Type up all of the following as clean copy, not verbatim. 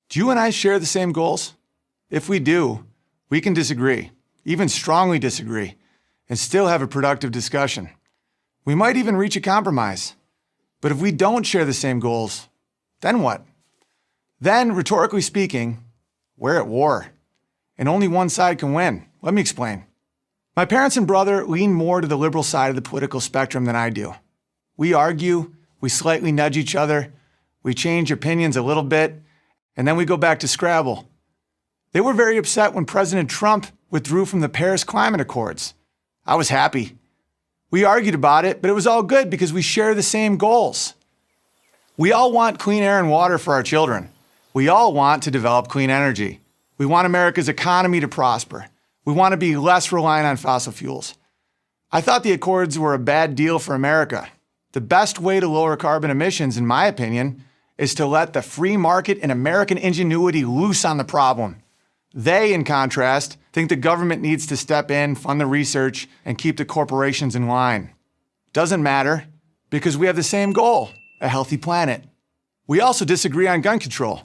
Do you and I share the same goals? If we do, we can disagree, even strongly disagree, and still have a productive discussion. We might even reach a compromise. But if we don't share the same goals, then what? Then, rhetorically speaking, we're at war, and only one side can win. Let me explain. My parents and brother lean more to the liberal side of the political spectrum than I do. We argue, we slightly nudge each other, we change opinions a little bit, and then we go back to Scrabble. They were very upset when President Trump withdrew from the Paris Climate Accords. I was happy. We argued about it, but it was all good because we share the same goals. We all want clean air and water for our children. We all want to develop clean energy. We want America's economy to prosper. We want to be less reliant on fossil fuels. I thought the Accords were a bad deal for America. The best way to lower carbon emissions, in my opinion, is to let the free market and American ingenuity loose on the problem. They, in contrast, think the government needs to step in, fund the research, and keep the corporations in line. Doesn't matter, because we have the same goal, a healthy planet. We also disagree on gun control.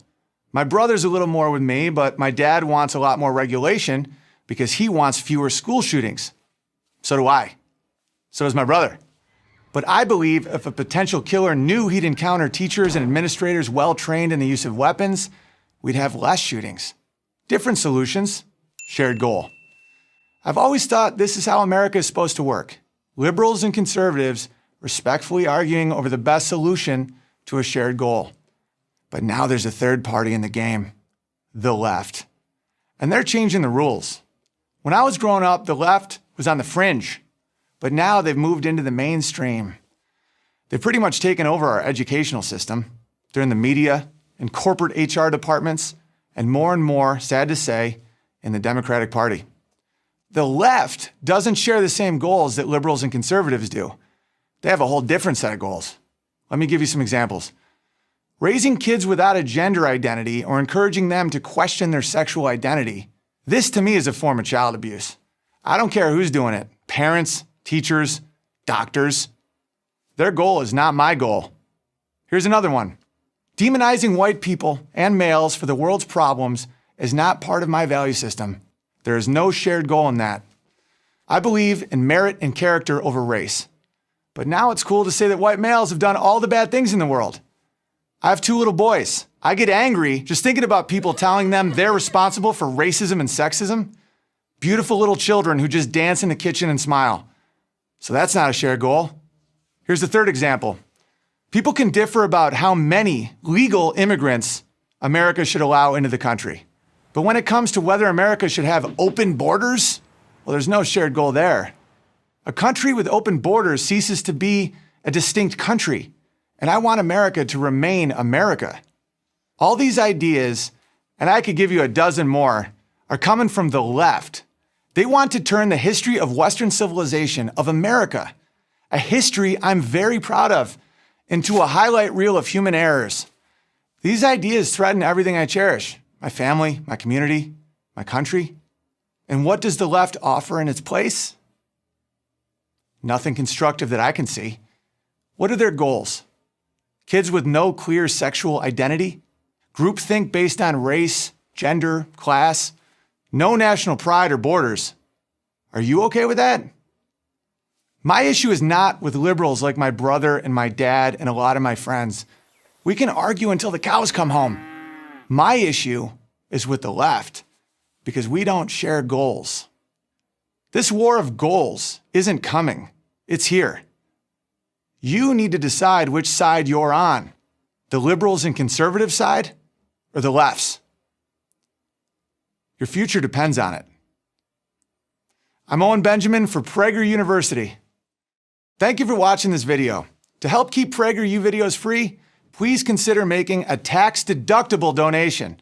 My brother's a little more with me, but my dad wants a lot more regulation because he wants fewer school shootings. So do I. So does my brother. But I believe if a potential killer knew he'd encounter teachers and administrators well-trained in the use of weapons, we'd have less shootings. Different solutions, shared goal. I've always thought this is how America is supposed to work. Liberals and conservatives respectfully arguing over the best solution to a shared goal. But now there's a third party in the game, the left. And they're changing the rules. When I was growing up, the left was on the fringe, but now they've moved into the mainstream. They've pretty much taken over our educational system. They're in the media, in corporate HR departments, and more, sad to say, in the Democratic Party. The left doesn't share the same goals that liberals and conservatives do. They have a whole different set of goals. Let me give you some examples. Raising kids without a gender identity or encouraging them to question their sexual identity. This to me is a form of child abuse. I don't care who's doing it, parents, teachers, doctors. Their goal is not my goal. Here's another one. Demonizing white people and males for the world's problems is not part of my value system. There is no shared goal in that. I believe in merit and character over race. But now it's cool to say that white males have done all the bad things in the world. I have 2 little boys. I get angry just thinking about people telling them they're responsible for racism and sexism. Beautiful little children who just dance in the kitchen and smile. So that's not a shared goal. Here's the third example. People can differ about how many legal immigrants America should allow into the country. But when it comes to whether America should have open borders, well, there's no shared goal there. A country with open borders ceases to be a distinct country, and I want America to remain America. All these ideas, and I could give you a dozen more, are coming from the left. They want to turn the history of Western civilization, of America, a history I'm very proud of, into a highlight reel of human errors. These ideas threaten everything I cherish, my family, my community, my country. And what does the left offer in its place? Nothing constructive that I can see. What are their goals? Kids with no clear sexual identity? Groupthink based on race, gender, class? No national pride or borders. Are you okay with that? My issue is not with liberals like my brother and my dad and a lot of my friends. We can argue until the cows come home. My issue is with the left because we don't share goals. This war of goals isn't coming. It's here. You need to decide which side you're on, the liberals and conservative side or the left's. Your future depends on it. I'm Owen Benjamin for Prager University. Thank you for watching this video. To help keep PragerU videos free, please consider making a tax-deductible donation